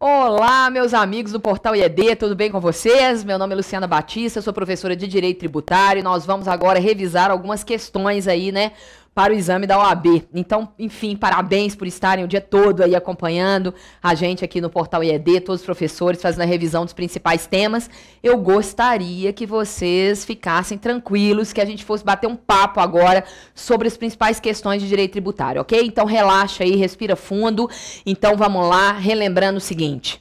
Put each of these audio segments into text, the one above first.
Olá, meus amigos do Portal IED, tudo bem com vocês? Meu nome é Luciana Batista, sou professora de Direito Tributário e nós vamos agora revisar algumas questões aí, né, para o exame da OAB. Então, enfim, parabéns por estarem o dia todo aí acompanhando a gente aqui no Portal IED, todos os professores fazendo a revisão dos principais temas. Eu gostaria que vocês ficassem tranquilos, que a gente fosse bater um papo agora sobre as principais questões de direito tributário, ok? Então, relaxa aí, respira fundo. Então, vamos lá, relembrando o seguinte.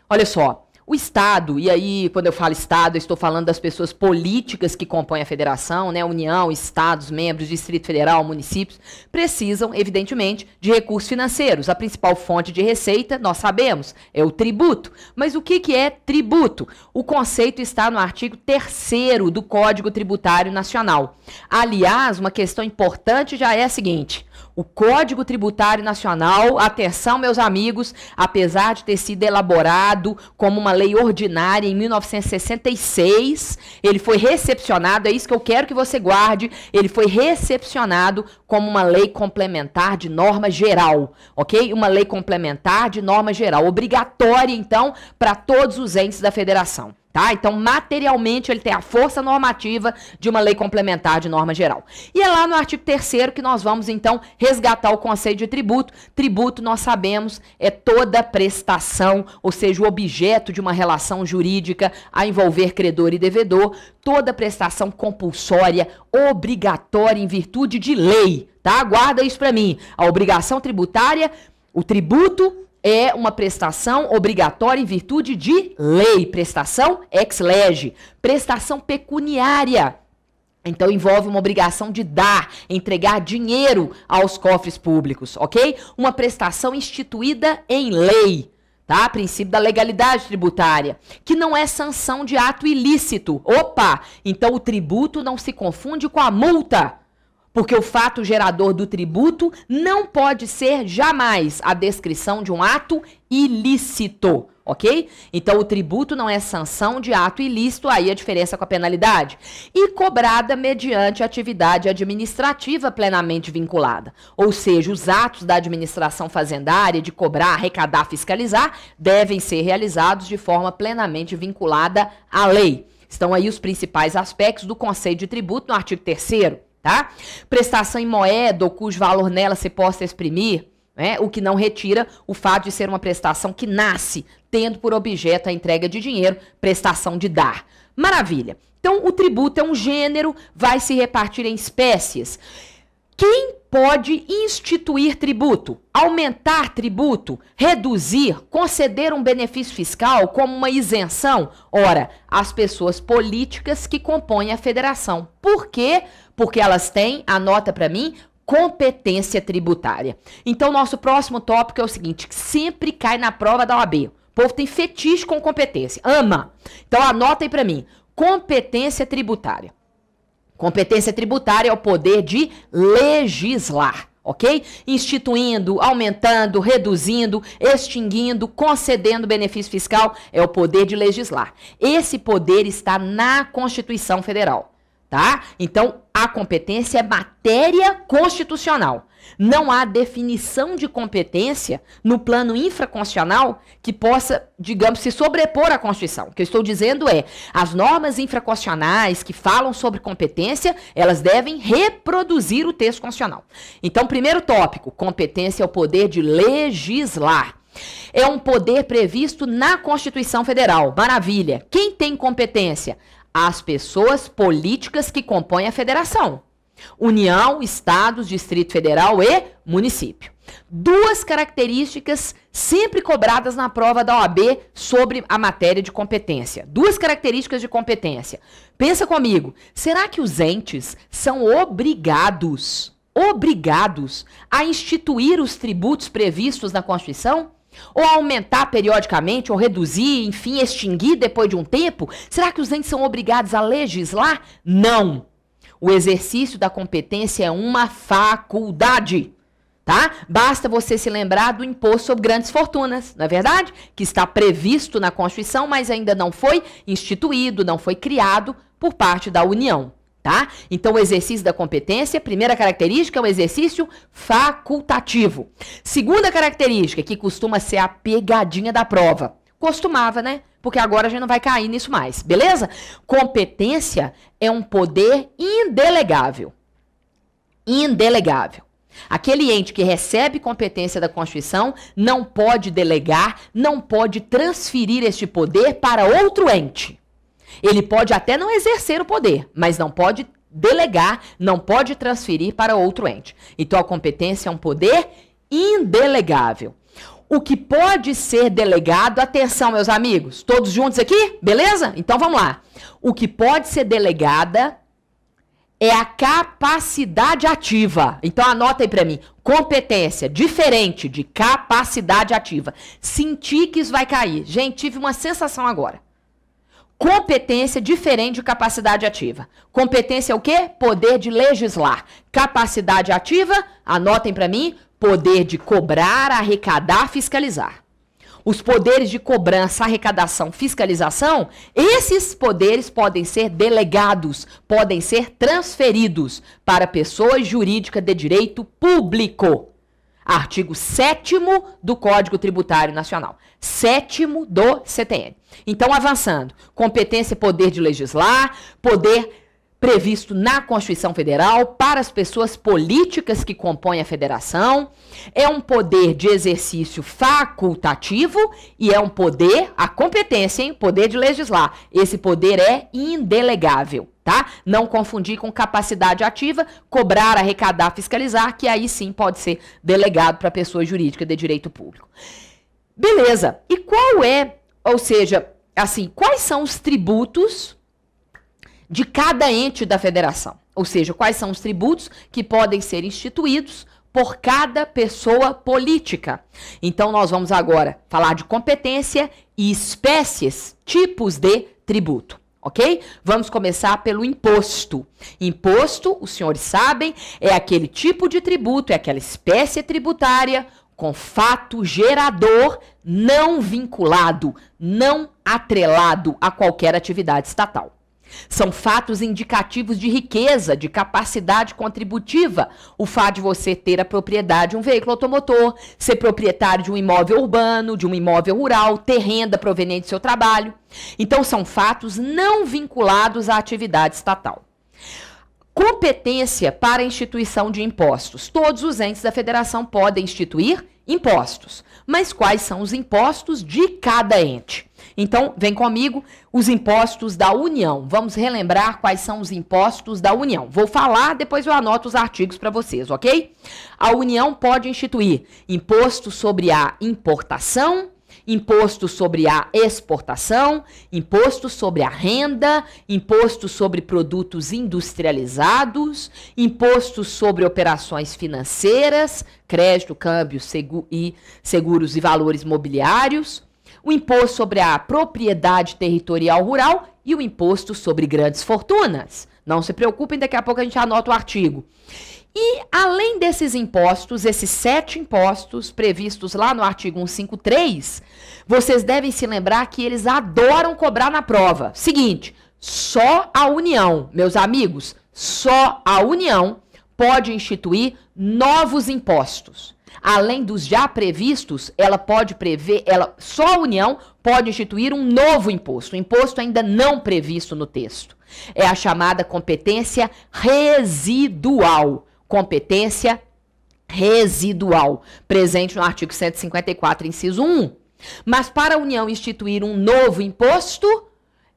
Olha só. O Estado, e aí quando eu falo Estado, eu estou falando das pessoas políticas que compõem a federação, né? União, Estados, membros, Distrito Federal, municípios, precisam, evidentemente, de recursos financeiros. A principal fonte de receita, nós sabemos, é o tributo. Mas o que é tributo? O conceito está no artigo 3º do Código Tributário Nacional. Aliás, uma questão importante já é a seguinte: o Código Tributário Nacional, atenção meus amigos, apesar de ter sido elaborado como uma lei ordinária em 1966, ele foi recepcionado, é isso que eu quero que você guarde, ele foi recepcionado como uma lei complementar de norma geral, ok? Uma lei complementar de norma geral, obrigatória então para todos os entes da federação. Tá? Então, materialmente, ele tem a força normativa de uma lei complementar de norma geral. E é lá no artigo 3º que nós vamos, então, resgatar o conceito de tributo. Tributo, nós sabemos, é toda prestação, ou seja, o objeto de uma relação jurídica a envolver credor e devedor, toda prestação compulsória, obrigatória em virtude de lei. Tá? Guarda isso para mim. A obrigação tributária, o tributo, é uma prestação obrigatória em virtude de lei, prestação ex lege, prestação pecuniária. Então envolve uma obrigação de dar, entregar dinheiro aos cofres públicos, ok? Uma prestação instituída em lei, tá? Princípio da legalidade tributária, que não é sanção de ato ilícito. Opa! Então o tributo não se confunde com a multa. Porque o fato gerador do tributo não pode ser jamais a descrição de um ato ilícito, ok? Então, o tributo não é sanção de ato ilícito, aí a diferença com a penalidade. E cobrada mediante atividade administrativa plenamente vinculada. Ou seja, os atos da administração fazendária de cobrar, arrecadar, fiscalizar, devem ser realizados de forma plenamente vinculada à lei. Estão aí os principais aspectos do conceito de tributo no artigo 3º. Tá? Prestação em moeda ou cujo valor nela se possa exprimir, né? O que não retira o fato de ser uma prestação que nasce tendo por objeto a entrega de dinheiro, prestação de dar. Maravilha. Então, o tributo é um gênero, vai se repartir em espécies. Quem pode instituir tributo, aumentar tributo, reduzir, conceder um benefício fiscal como uma isenção? Ora, as pessoas políticas que compõem a federação. Por quê? Porque elas têm, anota para mim, competência tributária. Então, nosso próximo tópico é o seguinte, que sempre cai na prova da OAB. O povo tem fetiche com competência, ama. Então, anota aí para mim, competência tributária. Competência tributária é o poder de legislar, ok? Instituindo, aumentando, reduzindo, extinguindo, concedendo benefício fiscal, é o poder de legislar. Esse poder está na Constituição Federal, tá? Então, a competência é matéria constitucional. Não há definição de competência no plano infraconstitucional que possa, digamos, se sobrepor à Constituição. O que eu estou dizendo é, as normas infraconstitucionais que falam sobre competência, elas devem reproduzir o texto constitucional. Então, primeiro tópico, competência é o poder de legislar. É um poder previsto na Constituição Federal. Maravilha. Quem tem competência? As pessoas políticas que compõem a federação. União, Estados, Distrito Federal e município. Duas características sempre cobradas na prova da OAB sobre a matéria de competência. Duas características de competência. Pensa comigo, será que os entes são obrigados a instituir os tributos previstos na Constituição? Ou aumentar periodicamente, ou reduzir, enfim, extinguir depois de um tempo? Será que os entes são obrigados a legislar? Não. O exercício da competência é uma faculdade, tá? Basta você se lembrar do imposto sobre grandes fortunas, não é verdade? Que está previsto na Constituição, mas ainda não foi instituído, não foi criado por parte da União, Tá? Então, o exercício da competência, primeira característica, é um exercício facultativo. Segunda característica, que costuma ser a pegadinha da prova. Costumava, né? Porque agora a gente não vai cair nisso mais, beleza? Competência é um poder indelegável. Indelegável. Aquele ente que recebe competência da Constituição não pode delegar, não pode transferir este poder para outro ente. Ele pode até não exercer o poder, mas não pode delegar, não pode transferir para outro ente. Então, a competência é um poder indelegável. O que pode ser delegado, atenção, meus amigos, todos juntos aqui? Beleza? Então, vamos lá. O que pode ser delegada é a capacidade ativa. Então, anota aí para mim. Competência, diferente de capacidade ativa. Senti que isso vai cair. Gente, tive uma sensação agora. Competência diferente de capacidade ativa. Competência é o quê? Poder de legislar. Capacidade ativa, anotem para mim, poder de cobrar, arrecadar, fiscalizar. Os poderes de cobrança, arrecadação, fiscalização, esses poderes podem ser delegados, podem ser transferidos para pessoa jurídica de direito público. Artigo 7º do Código Tributário Nacional. 7º do CTN. Então, avançando. Competência e poder de legislar, poder previsto na Constituição Federal para as pessoas políticas que compõem a federação. É um poder de exercício facultativo e é um poder, a competência, hein? Poder de legislar. Esse poder é indelegável. Tá? Não confundir com capacidade ativa, cobrar, arrecadar, fiscalizar, que aí sim pode ser delegado para pessoa jurídica de direito público. Beleza. E qual é, ou seja, assim, quais são os tributos de cada ente da federação? Ou seja, quais são os tributos que podem ser instituídos por cada pessoa política? Então, nós vamos agora falar de competência e espécies, tipos de tributo. Ok? Vamos começar pelo imposto. Imposto, os senhores sabem, é aquele tipo de tributo, é aquela espécie tributária com fato gerador não vinculado, não atrelado a qualquer atividade estatal. São fatos indicativos de riqueza, de capacidade contributiva. O fato de você ter a propriedade de um veículo automotor, ser proprietário de um imóvel urbano, de um imóvel rural, ter renda proveniente do seu trabalho. Então, são fatos não vinculados à atividade estatal. Competência para a instituição de impostos. Todos os entes da federação podem instituir impostos. Mas quais são os impostos de cada ente? Então, vem comigo, os impostos da União. Vamos relembrar quais são os impostos da União. Vou falar, depois eu anoto os artigos para vocês, ok? A União pode instituir imposto sobre a importação, imposto sobre a exportação, imposto sobre a renda, imposto sobre produtos industrializados, imposto sobre operações financeiras, crédito, câmbio, seguros e valores mobiliários, o imposto sobre a propriedade territorial rural e o imposto sobre grandes fortunas. Não se preocupem, daqui a pouco a gente anota o artigo. E, além desses impostos, esses 7 impostos previstos lá no artigo 153, vocês devem se lembrar que eles adoram cobrar na prova. Seguinte, só a União, meus amigos, só a União pode instituir novos impostos. Além dos já previstos, ela pode prever, só a União pode instituir um novo imposto, um imposto ainda não previsto no texto. É a chamada competência residual. Competência residual, presente no artigo 154, inciso 1. Mas para a União instituir um novo imposto,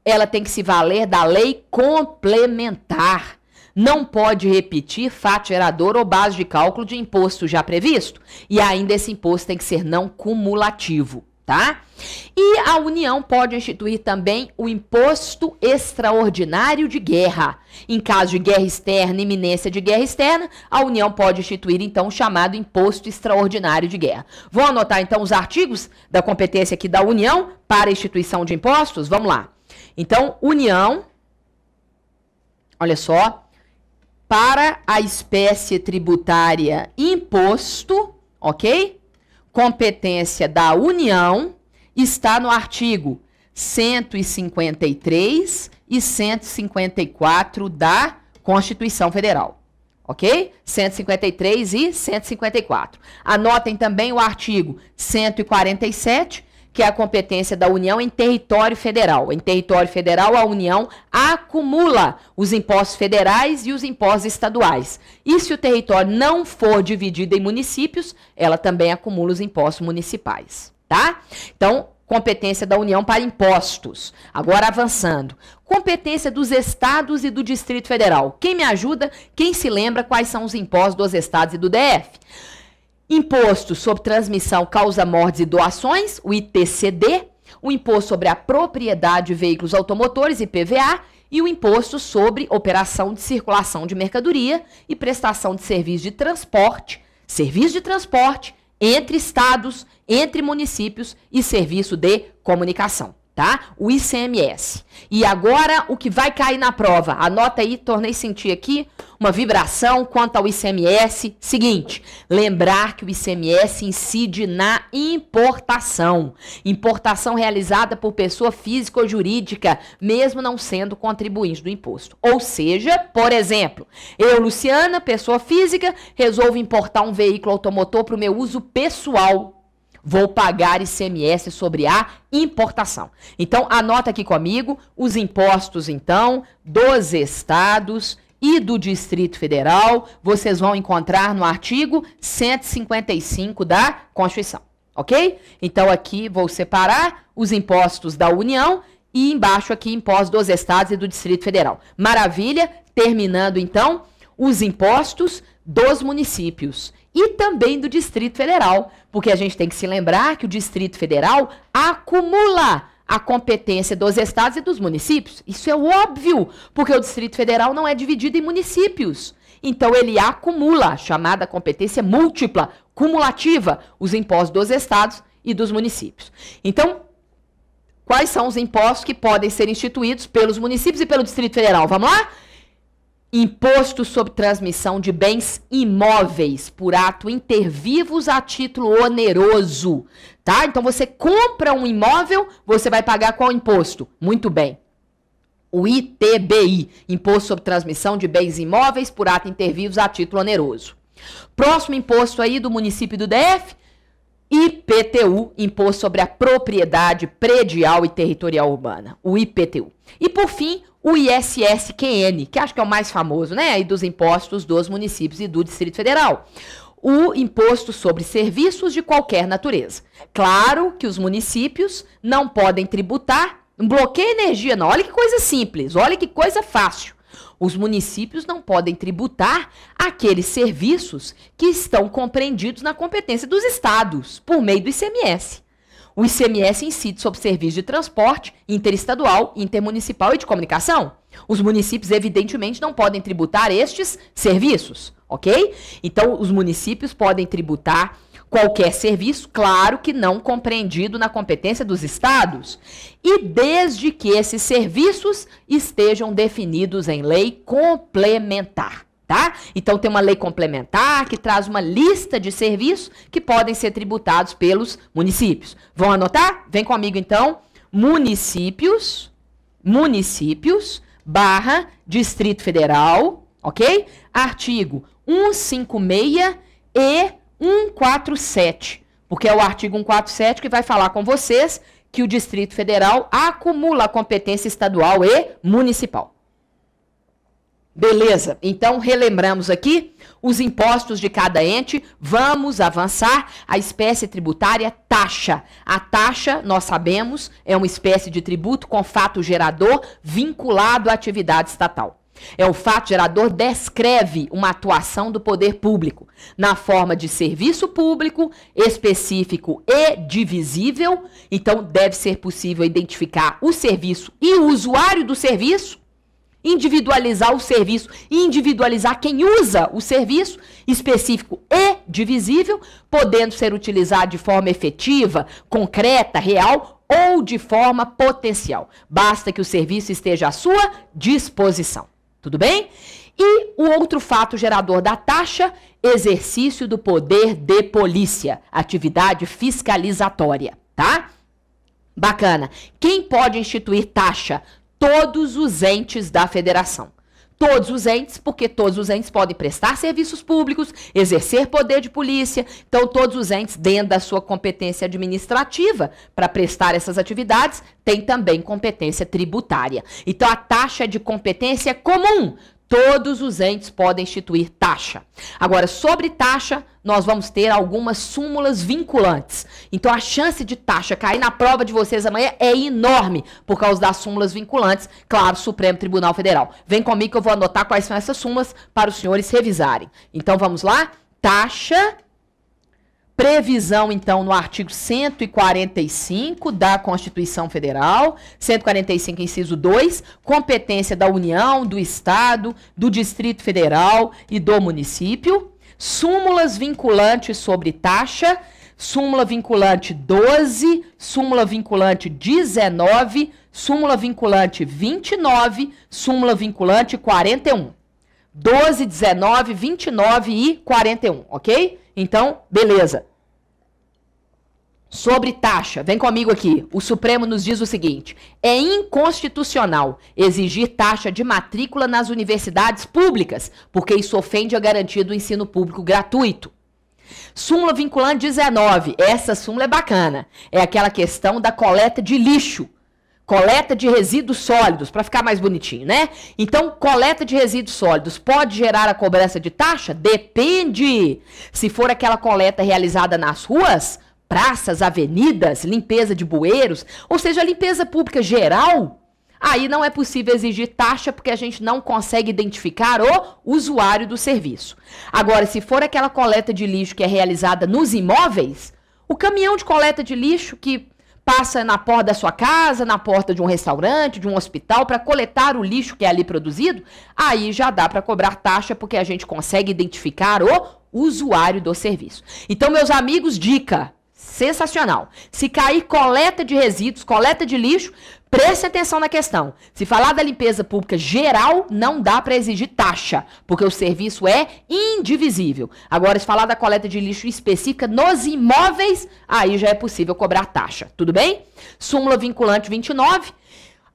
ela tem que se valer da lei complementar. Não pode repetir fato gerador ou base de cálculo de imposto já previsto. E ainda esse imposto tem que ser não cumulativo, tá? E a União pode instituir também o imposto extraordinário de guerra. Em caso de guerra externa, iminência de guerra externa, a União pode instituir, então, o chamado imposto extraordinário de guerra. Vou anotar, então, os artigos da competência aqui da União para a instituição de impostos? Vamos lá. Então, União, olha só, para a espécie tributária imposto, ok? Competência da União está no artigo 153 e 154 da Constituição Federal. Ok? 153 e 154. Anotem também o artigo 147, que é a competência da União em território federal. Em território federal, a União acumula os impostos federais e os impostos estaduais. E se o território não for dividido em municípios, ela também acumula os impostos municipais, tá? Então, competência da União para impostos. Agora, avançando. Competência dos estados e do Distrito Federal. Quem me ajuda? Quem se lembra quais são os impostos dos estados e do DF? Imposto sobre transmissão, causa mortes e doações, o ITCD, o imposto sobre a propriedade de veículos automotores, IPVA, e o imposto sobre operação de circulação de mercadoria e prestação de serviço de transporte entre estados, entre municípios e serviço de comunicação, tá? O ICMS. E agora o que vai cair na prova, anota aí, tornei sentir aqui uma vibração quanto ao ICMS. Seguinte, lembrar que o ICMS incide na importação. Importação realizada por pessoa física ou jurídica, mesmo não sendo contribuinte do imposto. Ou seja, por exemplo, eu, Luciana, pessoa física, resolvo importar um veículo automotor para o meu uso pessoal. Vou pagar ICMS sobre a importação. Então, anota aqui comigo os impostos, então, dos estados e do Distrito Federal. Vocês vão encontrar no artigo 155 da Constituição, ok? Então, aqui vou separar os impostos da União e embaixo aqui impostos dos estados e do Distrito Federal. Maravilha! Terminando, então, os impostos dos municípios e também do Distrito Federal, porque a gente tem que se lembrar que o Distrito Federal acumula a competência dos estados e dos municípios. Isso é óbvio, porque o Distrito Federal não é dividido em municípios. Então, ele acumula a chamada competência múltipla, cumulativa, os impostos dos estados e dos municípios. Então, quais são os impostos que podem ser instituídos pelos municípios e pelo Distrito Federal? Vamos lá? Imposto sobre transmissão de bens imóveis por ato intervivos a título oneroso, tá? Então, você compra um imóvel, você vai pagar qual imposto? Muito bem. O ITBI, Imposto sobre Transmissão de Bens Imóveis por ato intervivos a título oneroso. Próximo imposto aí do município do DF, IPTU, Imposto sobre a Propriedade Predial e Territorial Urbana, o IPTU. E, por fim, o ISSQN, que acho que é o mais famoso, né, aí dos impostos dos municípios e do Distrito Federal. O imposto sobre serviços de qualquer natureza. Claro que os municípios não podem tributar, não bloqueia energia não, olha que coisa simples, olha que coisa fácil. Os municípios não podem tributar aqueles serviços que estão compreendidos na competência dos estados, por meio do ICMS. O ICMS incide sobre serviços de transporte interestadual, intermunicipal e de comunicação. Os municípios, evidentemente, não podem tributar estes serviços, ok? Então, os municípios podem tributar qualquer serviço, claro que não compreendido na competência dos estados, e desde que esses serviços estejam definidos em lei complementar. Tá? Então, tem uma lei complementar que traz uma lista de serviços que podem ser tributados pelos municípios. Vão anotar? Vem comigo, então. Municípios barra Distrito Federal, ok? Artigo 156 e 147, porque é o artigo 147 que vai falar com vocês que o Distrito Federal acumula a competência estadual e municipal. Beleza, então relembramos aqui os impostos de cada ente, vamos avançar. A espécie tributária taxa. A taxa, nós sabemos, é uma espécie de tributo com fato gerador vinculado à atividade estatal. O fato gerador descreve uma atuação do poder público na forma de serviço público, específico e divisível. Então, deve ser possível identificar o serviço e o usuário do serviço, individualizar o serviço e individualizar quem usa o serviço, específico e divisível, podendo ser utilizado de forma efetiva, concreta, real ou de forma potencial. Basta que o serviço esteja à sua disposição. Tudo bem? E o outro fato gerador da taxa, exercício do poder de polícia, atividade fiscalizatória, tá? Bacana. Quem pode instituir taxa? Todos os entes da federação. Todos os entes, porque todos os entes podem prestar serviços públicos, exercer poder de polícia. Então, todos os entes, dentro da sua competência administrativa, para prestar essas atividades, tem também competência tributária. Então, a taxa é de competência comum. Todos os entes podem instituir taxa. Agora, sobre taxa, nós vamos ter algumas súmulas vinculantes. Então, a chance de taxa cair na prova de vocês amanhã é enorme por causa das súmulas vinculantes, claro, Supremo Tribunal Federal. Vem comigo que eu vou anotar quais são essas súmulas para os senhores revisarem. Então, vamos lá? Taxa, previsão, então, no artigo 145 da Constituição Federal, 145, inciso 2, competência da União, do Estado, do Distrito Federal e do município. Súmulas vinculantes sobre taxa, súmula vinculante 12, súmula vinculante 19, súmula vinculante 29, súmula vinculante 41. 12, 19, 29 e 41, ok? Então, beleza. Sobre taxa, vem comigo aqui. O Supremo nos diz o seguinte: é inconstitucional exigir taxa de matrícula nas universidades públicas, porque isso ofende a garantia do ensino público gratuito. Súmula vinculante 19, essa súmula é bacana. É aquela questão da coleta de lixo, coleta de resíduos sólidos, para ficar mais bonitinho, né? Então, coleta de resíduos sólidos pode gerar a cobrança de taxa? Depende. Se for aquela coleta realizada nas ruas, praças, avenidas, limpeza de bueiros, ou seja, limpeza pública geral, aí não é possível exigir taxa porque a gente não consegue identificar o usuário do serviço. Agora, se for aquela coleta de lixo que é realizada nos imóveis, o caminhão de coleta de lixo que passa na porta da sua casa, na porta de um restaurante, de um hospital, para coletar o lixo que é ali produzido, aí já dá para cobrar taxa porque a gente consegue identificar o usuário do serviço. Então, meus amigos, dica sensacional. Se cair coleta de resíduos, coleta de lixo, preste atenção na questão. Se falar da limpeza pública geral, não dá para exigir taxa, porque o serviço é indivisível. Agora, se falar da coleta de lixo específica nos imóveis, aí já é possível cobrar taxa. Tudo bem? Súmula vinculante 29.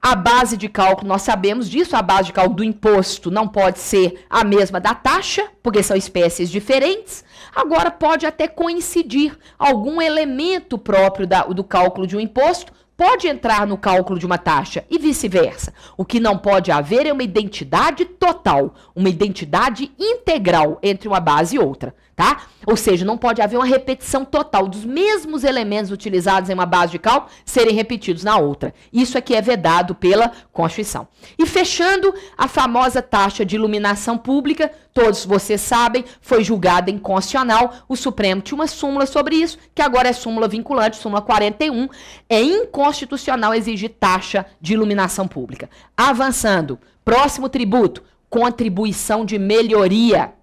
A base de cálculo, nós sabemos disso, a base de cálculo do imposto não pode ser a mesma da taxa, porque são espécies diferentes. Agora, pode até coincidir algum elemento próprio do cálculo de um imposto, pode entrar no cálculo de uma taxa e vice-versa. O que não pode haver é uma identidade total, uma identidade integral entre uma base e outra, tá? Ou seja, não pode haver uma repetição total dos mesmos elementos utilizados em uma base de cálculo serem repetidos na outra. Isso aqui é vedado pela Constituição. E fechando, a famosa taxa de iluminação pública, todos vocês sabem, foi julgada inconstitucional. O Supremo tinha uma súmula sobre isso, que agora é súmula vinculante, súmula 41. É inconstitucional exigir taxa de iluminação pública. Avançando, próximo tributo, contribuição de melhoria.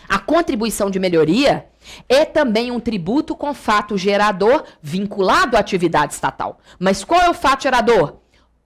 A contribuição de melhoria é também um tributo com fato gerador vinculado à atividade estatal. Mas qual é o fato gerador?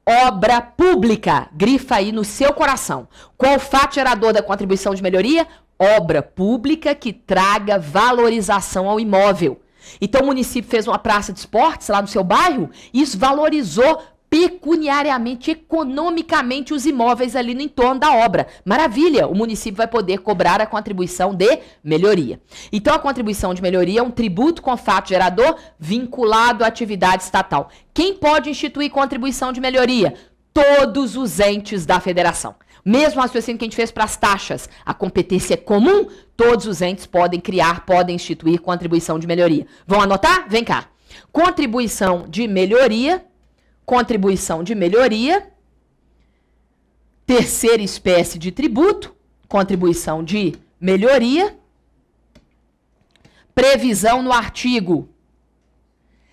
Obra pública. Grifa aí no seu coração. Qual o fato gerador da contribuição de melhoria? Obra pública que traga valorização ao imóvel. Então o município fez uma praça de esportes lá no seu bairro, e isso valorizou pecuniariamente, economicamente, os imóveis ali no entorno da obra. Maravilha! O município vai poder cobrar a contribuição de melhoria. Então, a contribuição de melhoria é um tributo com fato gerador vinculado à atividade estatal. Quem pode instituir contribuição de melhoria? Todos os entes da federação. Mesmo raciocínio que a gente fez para as taxas, a competência é comum, todos os entes podem criar, podem instituir contribuição de melhoria. Vão anotar? Vem cá. Contribuição de melhoria. Contribuição de melhoria, terceira espécie de tributo, contribuição de melhoria, previsão no artigo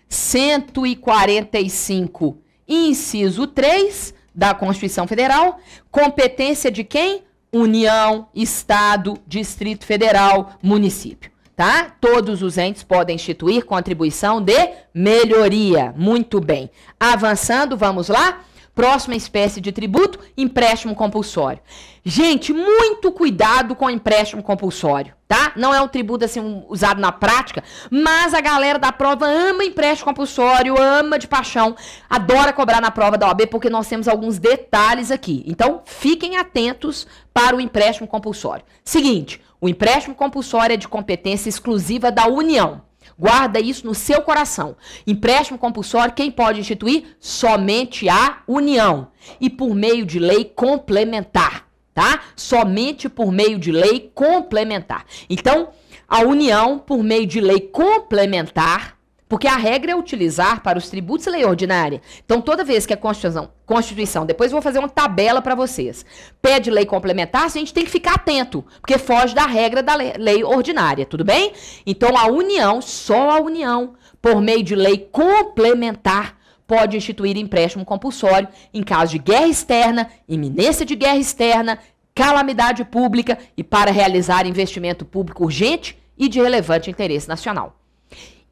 145, inciso 3 da Constituição Federal, competência de quem? União, Estado, Distrito Federal, município. Tá? Todos os entes podem instituir contribuição de melhoria. Muito bem. Avançando, vamos lá. Próxima espécie de tributo, empréstimo compulsório. Gente, muito cuidado com o empréstimo compulsório, tá? Não é um tributo assim usado na prática, mas a galera da prova ama empréstimo compulsório, ama de paixão, adora cobrar na prova da OAB, porque nós temos alguns detalhes aqui. Então, fiquem atentos para o empréstimo compulsório. Seguinte, o empréstimo compulsório é de competência exclusiva da União. Guarda isso no seu coração. Empréstimo compulsório, quem pode instituir? Somente a União. E por meio de lei complementar, tá? Somente por meio de lei complementar. Então, a União, por meio de lei complementar, porque a regra é utilizar para os tributos lei ordinária. Então, toda vez que a Constituição, depois eu vou fazer uma tabela para vocês, pede lei complementar, a gente tem que ficar atento, porque foge da regra da lei ordinária, tudo bem? Então, a União, só a União, por meio de lei complementar, pode instituir empréstimo compulsório em caso de guerra externa, iminência de guerra externa, calamidade pública e para realizar investimento público urgente e de relevante interesse nacional.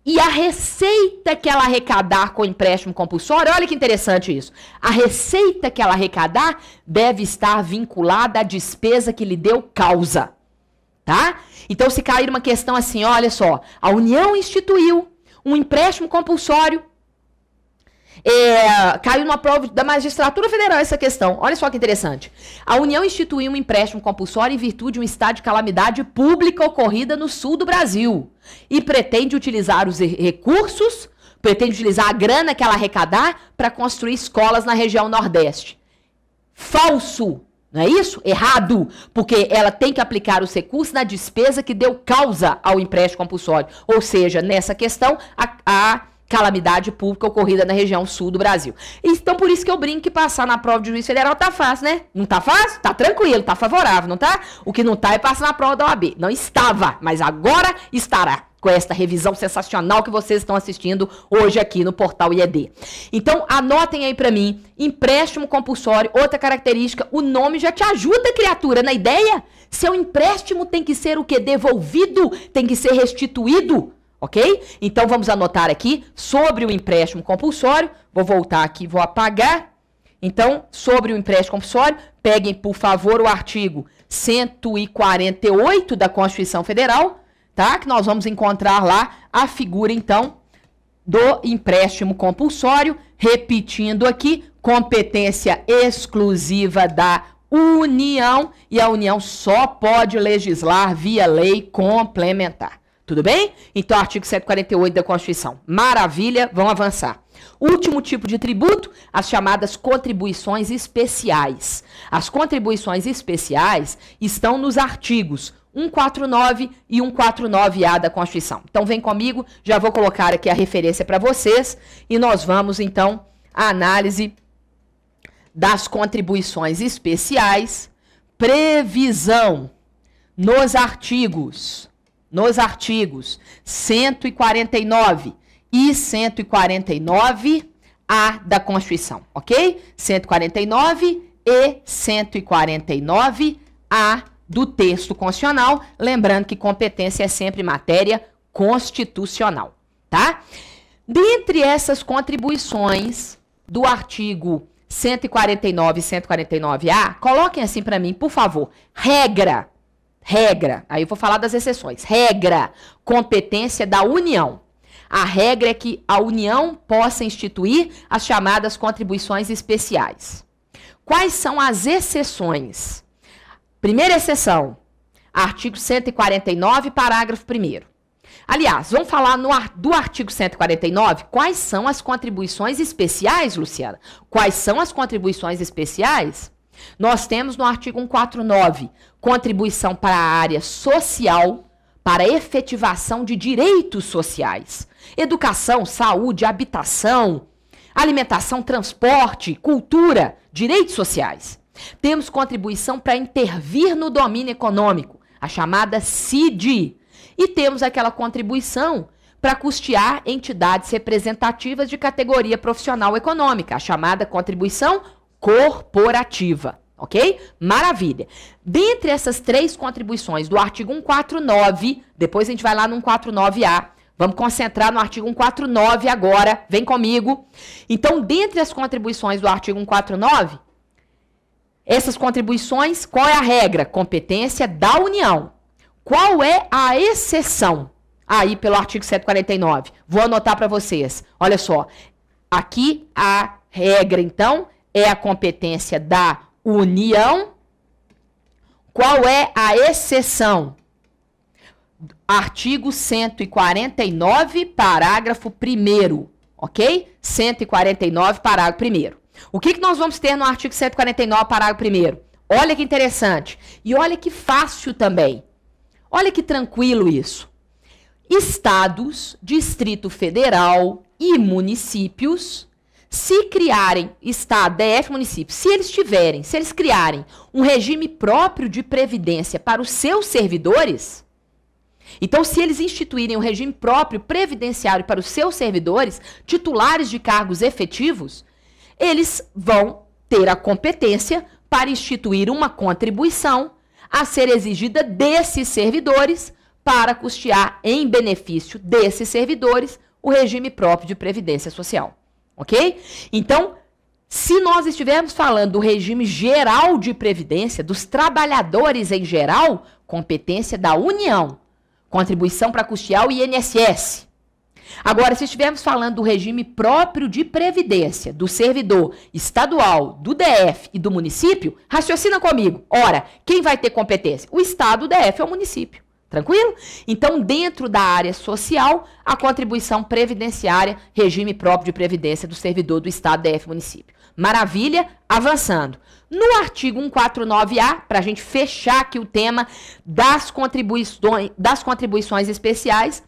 E a receita que ela arrecadar com o empréstimo compulsório, olha que interessante isso. A receita que ela arrecadar deve estar vinculada à despesa que lhe deu causa, tá? Então, se cair uma questão assim, olha só, a União instituiu um empréstimo compulsório, caiu numa prova da Magistratura Federal essa questão. Olha só que interessante. A União instituiu um empréstimo compulsório em virtude de um estado de calamidade pública ocorrida no sul do Brasil e pretende utilizar os recursos, pretende utilizar a grana que ela arrecadar para construir escolas na região Nordeste. Falso, não é isso? Errado, porque ela tem que aplicar os recursos na despesa que deu causa ao empréstimo compulsório. Ou seja, nessa questão, a calamidade pública ocorrida na região sul do Brasil. Então, por isso que eu brinco que passar na prova de juiz federal tá fácil, né? Não tá fácil? Tá tranquilo, tá favorável, não tá? O que não tá é passar na prova da OAB. Não estava, mas agora estará, com esta revisão sensacional que vocês estão assistindo hoje aqui no Portal IED. Então, anotem aí pra mim, empréstimo compulsório, outra característica, o nome já te ajuda, criatura, na ideia? Seu empréstimo tem que ser o quê? Devolvido, tem que ser restituído. Ok? Então, vamos anotar aqui sobre o empréstimo compulsório. Vou voltar aqui, vou apagar. Então, sobre o empréstimo compulsório, peguem, por favor, o artigo 148 da Constituição Federal, tá? Que nós vamos encontrar lá a figura, então, do empréstimo compulsório. Repetindo aqui, competência exclusiva da União. E a União só pode legislar via lei complementar. Tudo bem? Então, artigo 148 da Constituição. Maravilha, vamos avançar. Último tipo de tributo, as chamadas contribuições especiais. As contribuições especiais estão nos artigos 149 e 149-A da Constituição. Então, vem comigo, já vou colocar aqui a referência para vocês e nós vamos, então, à análise das contribuições especiais, previsão nos artigos 149 e 149-A da Constituição, ok? 149 e 149-A do texto constitucional, lembrando que competência é sempre matéria constitucional, tá? Dentre essas contribuições do artigo 149 e 149-A, coloquem assim para mim, por favor, regra, aí eu vou falar das exceções. Regra, competência da União. A regra é que a União possa instituir as chamadas contribuições especiais. Quais são as exceções? Primeira exceção, artigo 149, parágrafo 1º. Aliás, vamos falar do artigo 149, quais são as contribuições especiais, Luciana? Quais são as contribuições especiais? Nós temos no artigo 149, contribuição para a área social, para a efetivação de direitos sociais. Educação, saúde, habitação, alimentação, transporte, cultura, direitos sociais. Temos contribuição para intervir no domínio econômico, a chamada CID. E temos aquela contribuição para custear entidades representativas de categoria profissional econômica, a chamada contribuição corporativa, ok? Maravilha. Dentre essas três contribuições do artigo 149, depois a gente vai lá no 149-A, Vamos concentrar no artigo 149 agora, vem comigo. Então, dentre as contribuições do artigo 149, essas contribuições, qual é a regra? Competência da União. Qual é a exceção? Aí, pelo artigo 149. Vou anotar para vocês. Olha só, aqui a regra, então, é a competência da União. Qual é a exceção? Artigo 149, parágrafo 1º, ok? 149, parágrafo 1º. O que nós vamos ter no artigo 149, parágrafo 1º? Olha que interessante. E olha que fácil também. Olha que tranquilo isso. Estados, Distrito Federal e municípios, se criarem, Estado, DF, município, se eles criarem um regime próprio de previdência para os seus servidores, então se eles instituírem um regime próprio previdenciário para os seus servidores, titulares de cargos efetivos, eles vão ter a competência para instituir uma contribuição a ser exigida desses servidores para custear em benefício desses servidores o regime próprio de previdência social. Ok? Então, se nós estivermos falando do regime geral de previdência, dos trabalhadores em geral, competência da União, contribuição para custear o INSS. Agora, se estivermos falando do regime próprio de previdência do servidor estadual, do DF e do município, raciocina comigo. Ora, quem vai ter competência? O Estado, o DF ou o município. Tranquilo? Então, dentro da área social, a contribuição previdenciária, regime próprio de previdência do servidor do Estado, DF e município. Maravilha, avançando. No artigo 149A, para a gente fechar aqui o tema das contribuições especiais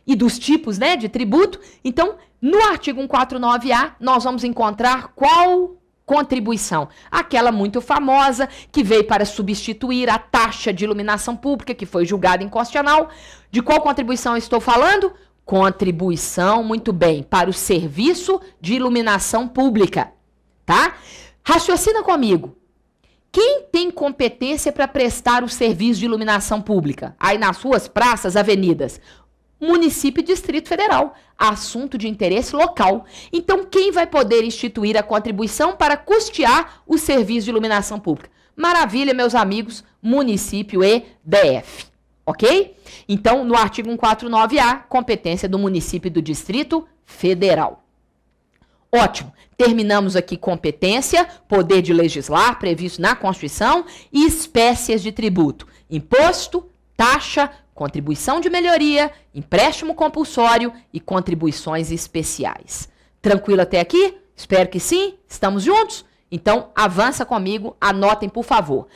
e dos tipos, né, de tributo, então, no artigo 149A, nós vamos encontrar qual contribuição? Aquela muito famosa que veio para substituir a taxa de iluminação pública, que foi julgada inconstitucional. De qual contribuição eu estou falando? Contribuição, muito bem, para o serviço de iluminação pública, tá? Raciocina comigo. Quem tem competência para prestar o serviço de iluminação pública? Aí nas ruas, praças, avenidas. Município e Distrito Federal, assunto de interesse local. Então, quem vai poder instituir a contribuição para custear o serviço de iluminação pública? Maravilha, meus amigos, município e DF, ok? Então, no artigo 149A, competência do município e do Distrito Federal. Ótimo, terminamos aqui competência, poder de legislar, previsto na Constituição, e espécies de tributo, imposto, taxa, contribuição de melhoria, empréstimo compulsório e contribuições especiais. Tranquilo até aqui? Espero que sim. Estamos juntos? Então, avança comigo, anotem, por favor.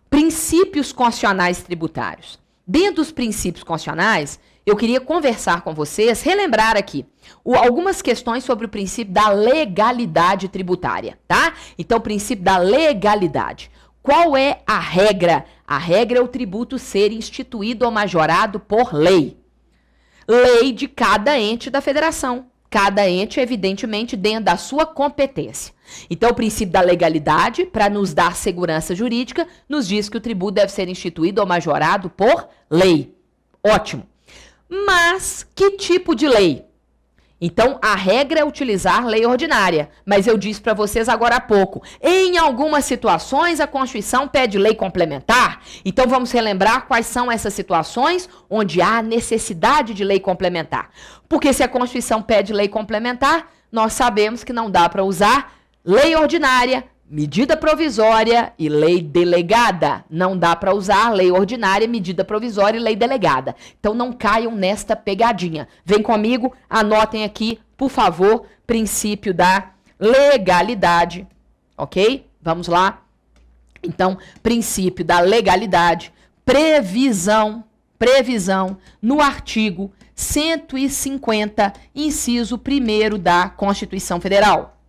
Princípios constitucionais tributários. Dentro dos princípios constitucionais, eu queria conversar com vocês, relembrar aqui algumas questões sobre o princípio da legalidade tributária, tá? Então, o princípio da legalidade. Qual é a regra? A regra é o tributo ser instituído ou majorado por lei. Lei de cada ente da federação. Cada ente, evidentemente, dentro da sua competência. Então, o princípio da legalidade, para nos dar segurança jurídica, nos diz que o tributo deve ser instituído ou majorado por lei. Ótimo. Mas, que tipo de lei? Então, a regra é utilizar lei ordinária, mas eu disse para vocês agora há pouco, em algumas situações a Constituição pede lei complementar, então vamos relembrar quais são essas situações onde há necessidade de lei complementar. Porque se a Constituição pede lei complementar, nós sabemos que não dá para usar lei ordinária, medida provisória e lei delegada. Não dá para usar lei ordinária, medida provisória e lei delegada. Então não caiam nesta pegadinha. Vem comigo, anotem aqui, por favor, princípio da legalidade, ok? Vamos lá. Então, princípio da legalidade, previsão no artigo 150, inciso 1º da Constituição Federal.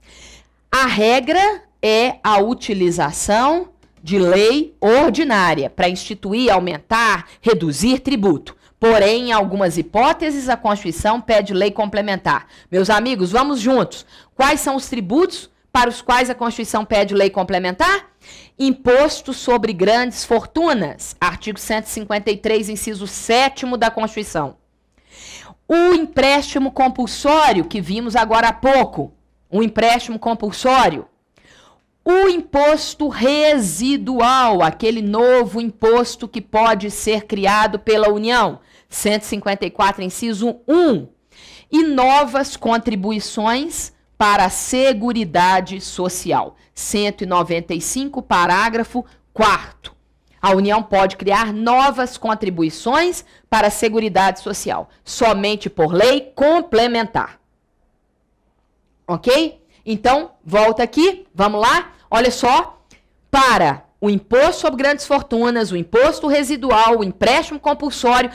A regra é a utilização de lei ordinária para instituir, aumentar, reduzir tributo. Porém, em algumas hipóteses, a Constituição pede lei complementar. Meus amigos, vamos juntos. Quais são os tributos para os quais a Constituição pede lei complementar? Imposto sobre grandes fortunas, artigo 153, inciso 7º da Constituição. O empréstimo compulsório, que vimos agora há pouco, o empréstimo compulsório. O imposto residual, aquele novo imposto que pode ser criado pela União, 154, inciso 1. E novas contribuições para a Seguridade Social, 195, parágrafo 4º. A União pode criar novas contribuições para a Seguridade Social, somente por lei complementar. Ok? Então, volta aqui, vamos lá. Olha só, para o imposto sobre grandes fortunas, o imposto residual, o empréstimo compulsório,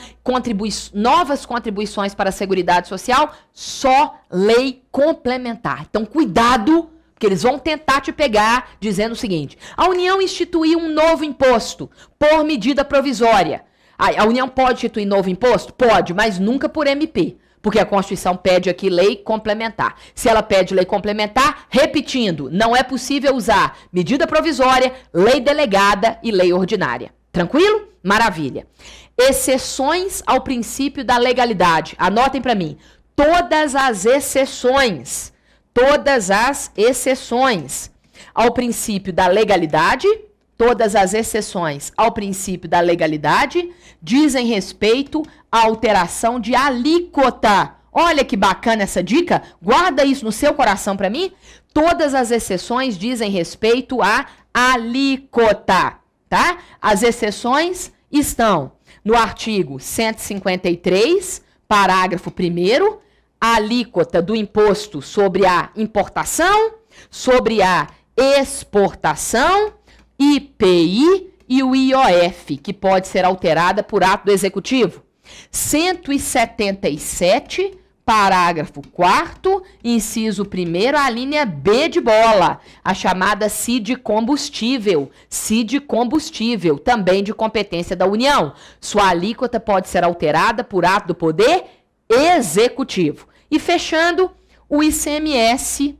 novas contribuições para a Seguridade Social, só lei complementar. Então, cuidado, porque eles vão tentar te pegar dizendo o seguinte: a União instituiu um novo imposto por medida provisória. A União pode instituir novo imposto? Pode, mas nunca por MP. Porque a Constituição pede aqui lei complementar. Se ela pede lei complementar, repetindo, não é possível usar medida provisória, lei delegada e lei ordinária. Tranquilo? Maravilha. Exceções ao princípio da legalidade. Anotem para mim. Todas as exceções ao princípio da legalidade, dizem respeito à alteração de alíquota. Olha que bacana essa dica, guarda isso no seu coração para mim. Todas as exceções dizem respeito à alíquota, tá? As exceções estão no artigo 153, parágrafo 1º, a alíquota do imposto sobre a importação, sobre a exportação, IPI e o IOF, que pode ser alterada por ato do Executivo. 177, parágrafo 4º, inciso 1º, a linha B de bola, a chamada CID combustível, também de competência da União. Sua alíquota pode ser alterada por ato do Poder Executivo. E fechando, o ICMS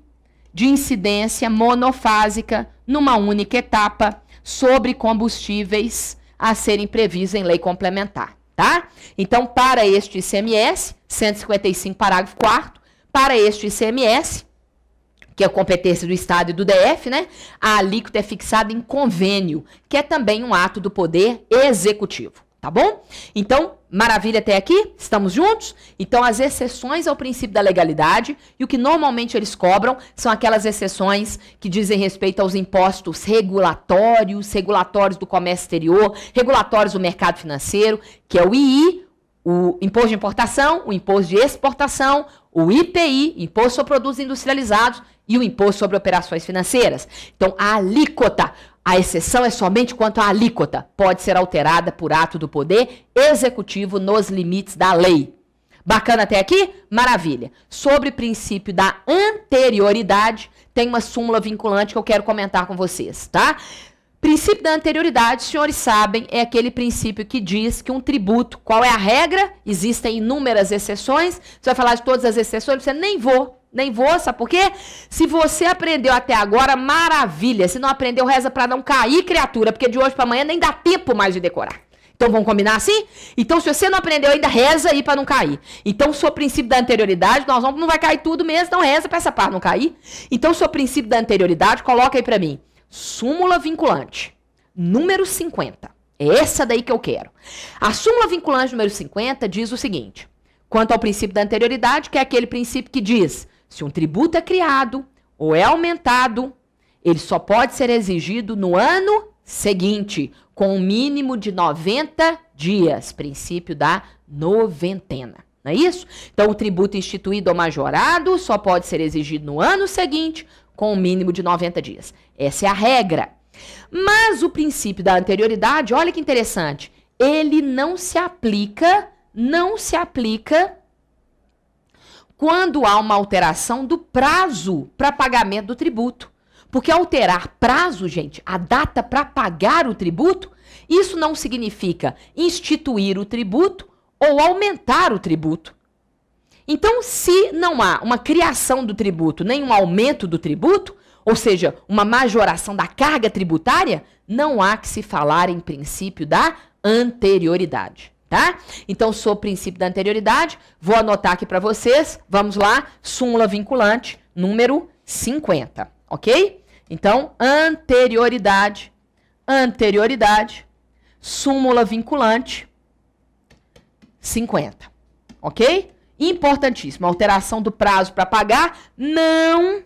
de incidência monofásica numa única etapa sobre combustíveis a serem previstos em lei complementar, tá? Então, para este ICMS, 155, parágrafo 4º, para este ICMS, que é a competência do Estado e do DF, né? A alíquota é fixada em convênio, que é também um ato do Poder Executivo, tá bom? Então, maravilha até aqui? Estamos juntos? Então, as exceções ao princípio da legalidade e o que normalmente eles cobram são aquelas exceções que dizem respeito aos impostos regulatórios do comércio exterior, regulatórios do mercado financeiro, que é o II, o imposto de importação, o imposto de exportação, o IPI, imposto sobre produtos industrializados, e o imposto sobre operações financeiras. Então, a alíquota, a exceção é somente quanto à alíquota, pode ser alterada por ato do Poder Executivo nos limites da lei. Bacana até aqui? Maravilha. Sobre o princípio da anterioridade, tem uma súmula vinculante que eu quero comentar com vocês, tá? Princípio da anterioridade, senhores sabem, é aquele princípio que diz que um tributo, qual é a regra? Existem inúmeras exceções. Você vai falar de todas as exceções, você nem vou, sabe por quê? Se você aprendeu até agora, maravilha. Se não aprendeu, reza pra não cair, criatura, porque de hoje pra amanhã nem dá tempo mais de decorar. Então vamos combinar assim? Então se você não aprendeu ainda, reza aí pra não cair. Então sobre o princípio da anterioridade, não vai cair tudo mesmo, então reza pra essa parte não cair. Então sobre o princípio da anterioridade, coloca aí pra mim. Súmula vinculante, número 50. É essa daí que eu quero. A súmula vinculante número 50 diz o seguinte: quanto ao princípio da anterioridade, que é aquele princípio que diz, se um tributo é criado ou é aumentado, ele só pode ser exigido no ano seguinte, com um mínimo de 90 dias. Princípio da noventena. Não é isso? Então, o tributo instituído ou majorado só pode ser exigido no ano seguinte, com um mínimo de 90 dias. Essa é a regra. Mas o princípio da anterioridade, olha que interessante, ele não se aplica quando há uma alteração do prazo para pagamento do tributo. Porque alterar prazo, gente, a data para pagar o tributo, isso não significa instituir o tributo ou aumentar o tributo. Então, se não há uma criação do tributo, nem um aumento do tributo, ou seja, uma majoração da carga tributária, não há que se falar em princípio da anterioridade. tá? Então, sob princípio da anterioridade, vou anotar aqui para vocês, vamos lá, súmula vinculante número 50, ok? Então, anterioridade, súmula vinculante 50, ok? Importantíssimo, alteração do prazo para pagar não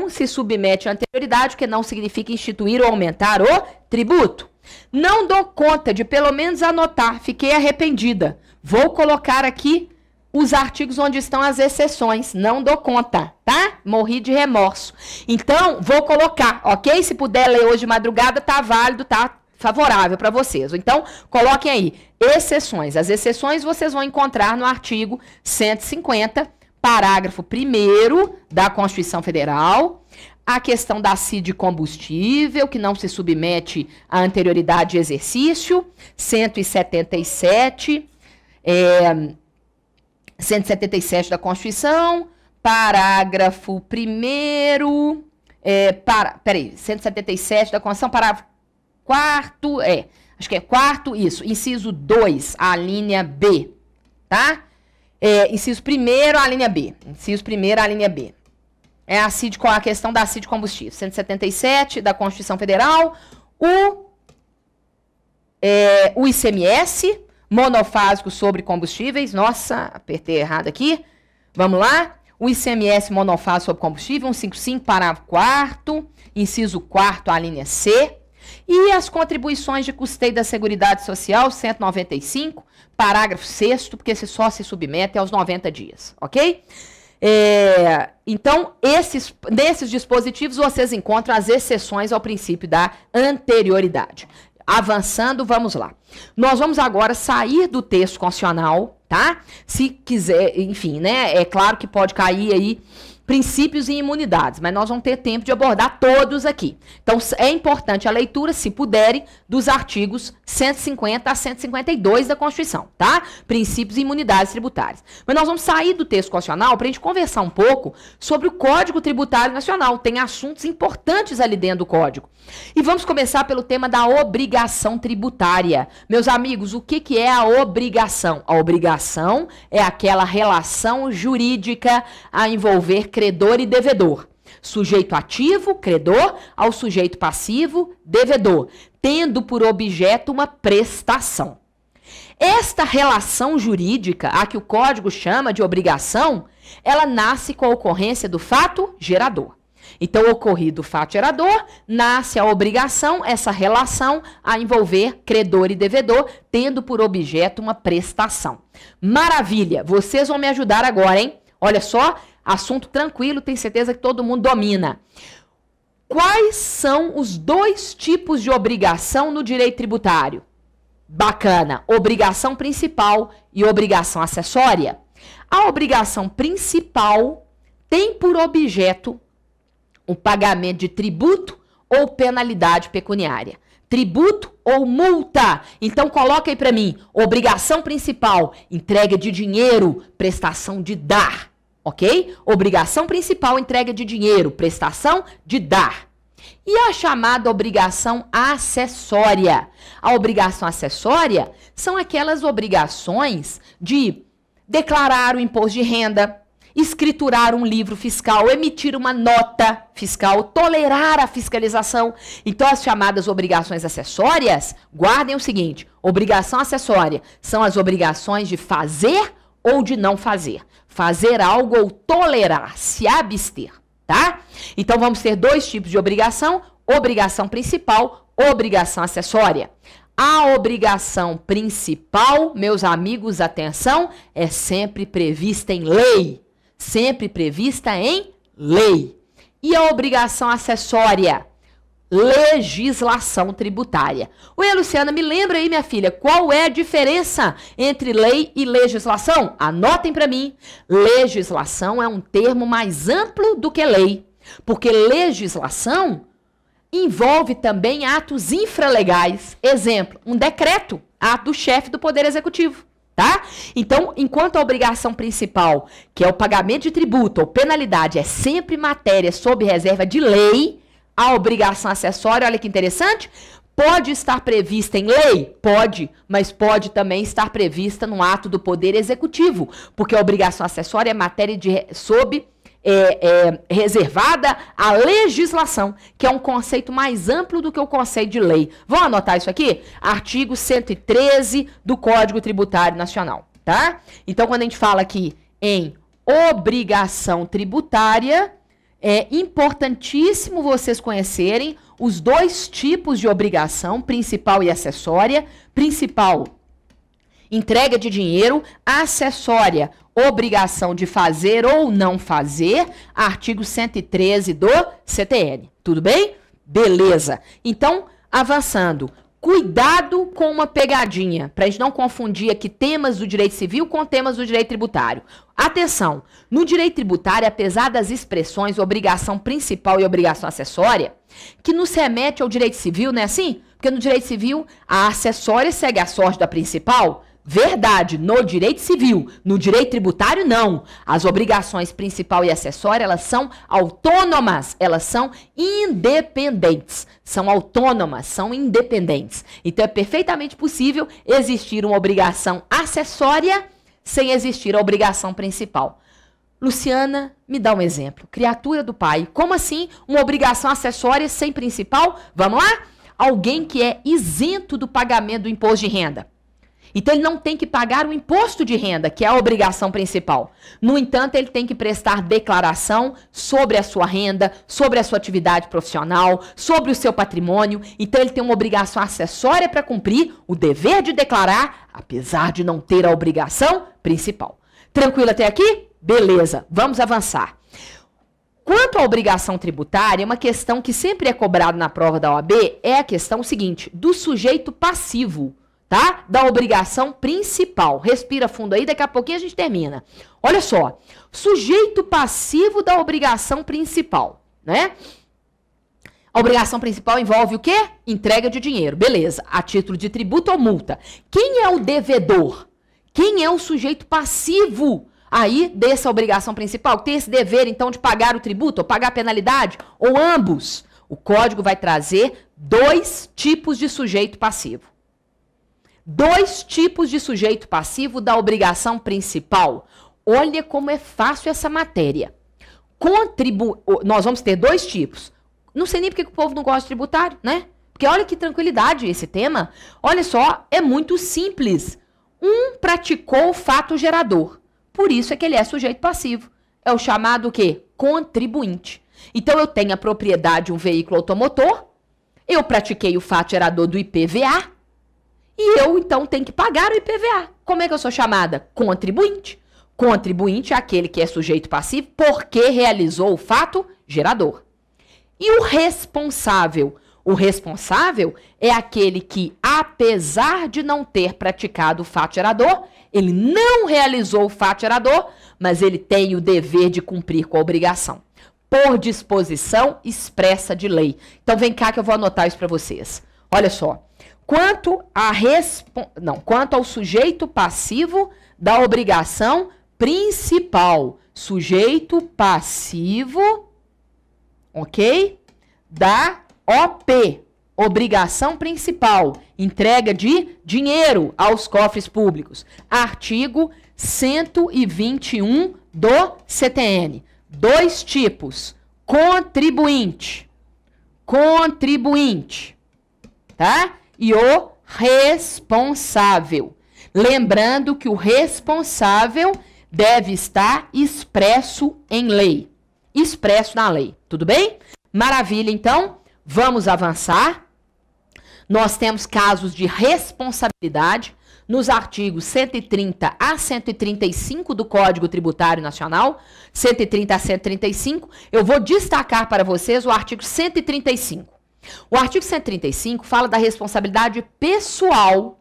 se submete à anterioridade, que não significa instituir ou aumentar o tributo. Não dou conta de pelo menos anotar, fiquei arrependida. Vou colocar aqui os artigos onde estão as exceções. Não dou conta, tá? Morri de remorso. Então, vou colocar, ok? Se puder ler hoje de madrugada, tá válido, tá favorável para vocês. Então, coloquem aí, exceções. As exceções vocês vão encontrar no artigo 150, parágrafo 1º da Constituição Federal. A questão da CID combustível, que não se submete à anterioridade de exercício. 177 da Constituição, parágrafo 1º, 177 da Constituição, parágrafo 4º, acho que é 4º, isso, inciso 2, a linha B, tá? Inciso 1º, a linha B, é a CID, a questão da CID combustível, 177 da Constituição Federal, o ICMS, monofásico sobre combustíveis, nossa, apertei errado aqui, vamos lá, o ICMS monofásico sobre combustível, 155, parágrafo 4º, inciso 4º, a linha C, e as contribuições de custeio da Seguridade Social, 195, parágrafo 6º, porque só se submete aos 90 dias, ok? Então, nesses dispositivos, vocês encontram as exceções ao princípio da anterioridade. Avançando, vamos lá. Nós vamos agora sair do texto constitucional, tá? Se quiser, enfim, né? É claro que pode cair aí princípios e imunidades, mas nós vamos ter tempo de abordar todos aqui. Então, é importante a leitura, se puderem, dos artigos 150 a 152 da Constituição, tá? Princípios e imunidades tributárias. Mas nós vamos sair do texto constitucional para a gente conversar um pouco sobre o Código Tributário Nacional. Tem assuntos importantes ali dentro do Código. E vamos começar pelo tema da obrigação tributária. Meus amigos, o que é a obrigação? A obrigação é aquela relação jurídica a envolver credor e devedor. Sujeito ativo, credor, ao sujeito passivo, devedor, tendo por objeto uma prestação. Esta relação jurídica, a que o Código chama de obrigação, ela nasce com a ocorrência do fato gerador. Então, ocorrido o fato gerador, nasce a obrigação, essa relação a envolver credor e devedor, tendo por objeto uma prestação. Maravilha! Vocês vão me ajudar agora, hein? Olha só, assunto tranquilo, tenho certeza que todo mundo domina. Quais são os dois tipos de obrigação no direito tributário? Bacana, obrigação principal e obrigação acessória. A obrigação principal tem por objeto o pagamento de tributo ou penalidade pecuniária. Tributo ou multa. Então coloca aí para mim, obrigação principal, entrega de dinheiro, prestação de dar. Ok? Obrigação principal, entrega de dinheiro, prestação de dar. E a chamada obrigação acessória? A obrigação acessória são aquelas obrigações de declarar o imposto de renda, escriturar um livro fiscal, emitir uma nota fiscal, tolerar a fiscalização. Então, as chamadas obrigações acessórias, guardem o seguinte, obrigação acessória são as obrigações de fazer ou de não fazer. Fazer algo ou tolerar, se abster, tá? Então, vamos ter dois tipos de obrigação principal, obrigação acessória. A obrigação principal, meus amigos, atenção, é sempre prevista em lei. Sempre prevista em lei. E a obrigação acessória? Legislação tributária. Oi, Luciana, me lembra aí, minha filha, qual é a diferença entre lei e legislação? Anotem para mim. Legislação é um termo mais amplo do que lei, porque legislação envolve também atos infralegais. Exemplo, um decreto, ato do chefe do Poder Executivo. Tá? Então, enquanto a obrigação principal, que é o pagamento de tributo ou penalidade, é sempre matéria sob reserva de lei, a obrigação acessória, olha que interessante, Pode estar prevista em lei? Pode, mas pode também estar prevista no ato do Poder Executivo, porque a obrigação acessória é matéria reservada à legislação, que é um conceito mais amplo do que o conceito de lei. Vamos anotar isso aqui? Artigo 113 do Código Tributário Nacional, tá? Então, quando a gente fala aqui em obrigação tributária, é importantíssimo vocês conhecerem os dois tipos de obrigação, principal e acessória. Principal, entrega de dinheiro. Acessória, obrigação de fazer ou não fazer. Artigo 113 do CTN. Tudo bem? Beleza. Então, avançando. Cuidado com uma pegadinha, para a gente não confundir aqui temas do direito civil com temas do direito tributário. Atenção, no direito tributário, apesar das expressões obrigação principal e obrigação acessória, que nos remete ao direito civil, não é assim? Porque no direito civil, a acessória segue a sorte da principal. Verdade, no direito civil. No direito tributário, não. As obrigações principal e acessória, elas são autônomas, elas são independentes. São autônomas, são independentes. Então, é perfeitamente possível existir uma obrigação acessória sem existir a obrigação principal. Luciana, me dá um exemplo. Criatura do pai. Como assim uma obrigação acessória sem principal? Vamos lá? Alguém que é isento do pagamento do imposto de renda. Então, ele não tem que pagar o imposto de renda, que é a obrigação principal. No entanto, ele tem que prestar declaração sobre a sua renda, sobre a sua atividade profissional, sobre o seu patrimônio. Então, ele tem uma obrigação acessória para cumprir, o dever de declarar, apesar de não ter a obrigação principal. Tranquilo até aqui? Beleza, vamos avançar. Quanto à obrigação tributária, uma questão que sempre é cobrada na prova da OAB é a questão seguinte, do sujeito passivo. Tá? Da obrigação principal. Respira fundo aí, daqui a pouquinho a gente termina. Olha só, sujeito passivo da obrigação principal, né? A obrigação principal envolve o quê? Entrega de dinheiro, beleza, a título de tributo ou multa. Quem é o devedor? Quem é o sujeito passivo aí dessa obrigação principal? Tem esse dever, então, de pagar o tributo ou pagar a penalidade? Ou ambos? O código vai trazer dois tipos de sujeito passivo. Dois tipos de sujeito passivo da obrigação principal. Olha como é fácil essa matéria. Nós vamos ter dois tipos. Não sei nem porque o povo não gosta de tributário, né? Porque olha que tranquilidade esse tema. Olha só, é muito simples. Um praticou o fato gerador. Por isso é que ele é sujeito passivo. É o chamado o quê? Contribuinte. Então eu tenho a propriedade de um veículo automotor, eu pratiquei o fato gerador do IPVA, e eu, então, tenho que pagar o IPVA. Como é que eu sou chamada? Contribuinte. Contribuinte é aquele que é sujeito passivo porque realizou o fato gerador. E o responsável? O responsável é aquele que, apesar de não ter praticado o fato gerador, ele não realizou o fato gerador, mas ele tem o dever de cumprir com a obrigação, por disposição expressa de lei. Então, vem cá que eu vou anotar isso para vocês. Olha só. Quanto ao sujeito passivo da obrigação principal. Sujeito passivo, ok? Da OP, obrigação principal, entrega de dinheiro aos cofres públicos. Artigo 121 do CTN. Dois tipos, contribuinte, tá? E o responsável. Lembrando que o responsável deve estar expresso em lei. Expresso na lei. Tudo bem? Maravilha, então. Vamos avançar. Nós temos casos de responsabilidade nos artigos 130 a 135 do Código Tributário Nacional. 130 a 135. Eu vou destacar para vocês o artigo 135. O artigo 135 fala da responsabilidade pessoal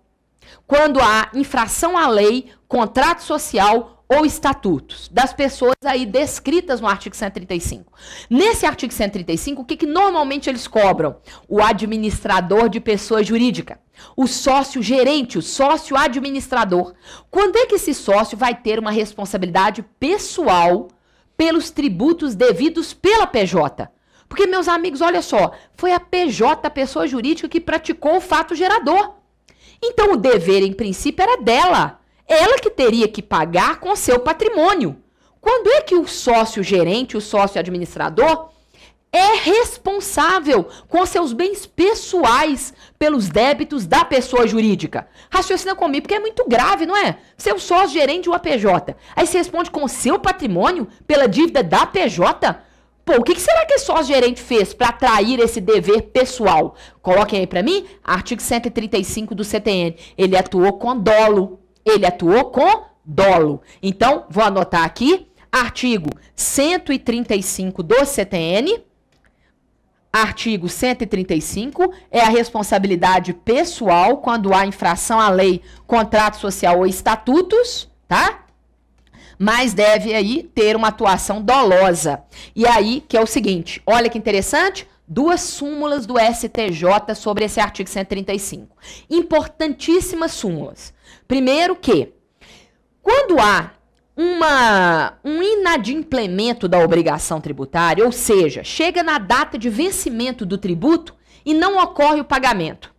quando há infração à lei, contrato social ou estatutos das pessoas aí descritas no artigo 135. Nesse artigo 135, o que normalmente eles cobram? O administrador de pessoa jurídica, o sócio gerente, o sócio administrador. Quando é que esse sócio vai ter uma responsabilidade pessoal pelos tributos devidos pela PJ? Porque, meus amigos, olha só, foi a PJ, a pessoa jurídica, que praticou o fato gerador. Então, o dever, em princípio, era dela. Ela que teria que pagar com seu patrimônio. Quando é que o sócio gerente, o sócio administrador, é responsável com seus bens pessoais pelos débitos da pessoa jurídica? Raciocina comigo, porque é muito grave, não é? Você é o sócio gerente de uma PJ. Aí você responde com o seu patrimônio pela dívida da PJ? Pô, o que será que esse sócio gerente fez para atrair esse dever pessoal? Coloquem aí para mim, artigo 135 do CTN. Ele atuou com dolo. Ele atuou com dolo. Então, vou anotar aqui, artigo 135 do CTN. Artigo 135 é a responsabilidade pessoal quando há infração à lei, contrato social ou estatutos, tá? Mas deve aí ter uma atuação dolosa. E aí, que é o seguinte, olha que interessante, 2 súmulas do STJ sobre esse artigo 135. Importantíssimas súmulas. Primeiro que, quando há um inadimplemento da obrigação tributária, ou seja, chega na data de vencimento do tributo e não ocorre o pagamento.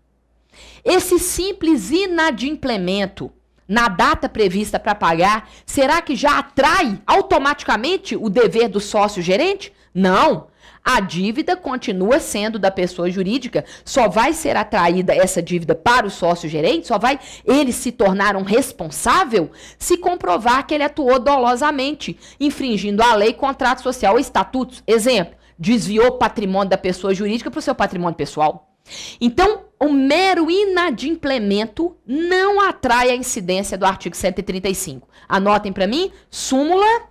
Esse simples inadimplemento na data prevista para pagar, será que já atrai automaticamente o dever do sócio gerente? Não. A dívida continua sendo da pessoa jurídica, só vai ser atraída essa dívida para o sócio gerente, só vai ele se tornar um responsável se comprovar que ele atuou dolosamente, infringindo a lei, contrato social ou estatutos. Exemplo, desviou patrimônio da pessoa jurídica para o seu patrimônio pessoal. Então, o mero inadimplemento não atrai a incidência do artigo 135. Anotem para mim, súmula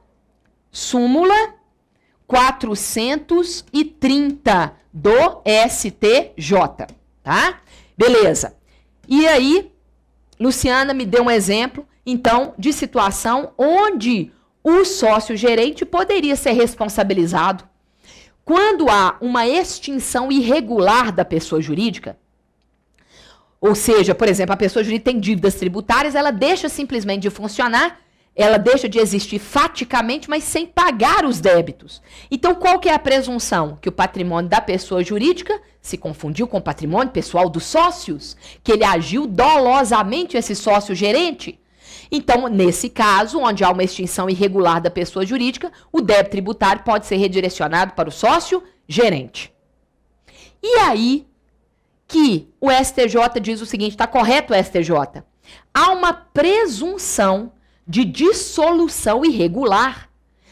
430 do STJ, tá? Beleza. E aí, Luciana me deu um exemplo, então, de situação onde o sócio gerente poderia ser responsabilizado quando há uma extinção irregular da pessoa jurídica. Ou seja, por exemplo, a pessoa jurídica tem dívidas tributárias, ela deixa simplesmente de funcionar, ela deixa de existir faticamente, mas sem pagar os débitos. Então, qual que é a presunção? Que o patrimônio da pessoa jurídica se confundiu com o patrimônio pessoal dos sócios, que ele agiu dolosamente, esse sócio gerente. Então, nesse caso, onde há uma extinção irregular da pessoa jurídica, o débito tributário pode ser redirecionado para o sócio gerente. E aí que o STJ diz o seguinte, está correto o STJ? Há uma presunção de dissolução irregular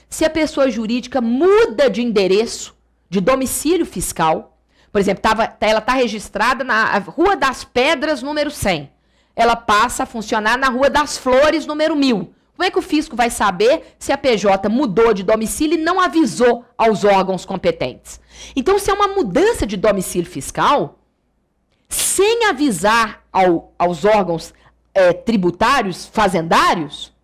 se a pessoa jurídica muda de endereço, de domicílio fiscal. Por exemplo, ela está registrada na Rua das Pedras, número 100. Ela passa a funcionar na Rua das Flores, número 1000. Como é que o fisco vai saber se a PJ mudou de domicílio e não avisou aos órgãos competentes? Então, se é uma mudança de domicílio fiscal, sem avisar aos órgãos tributários, fazendários,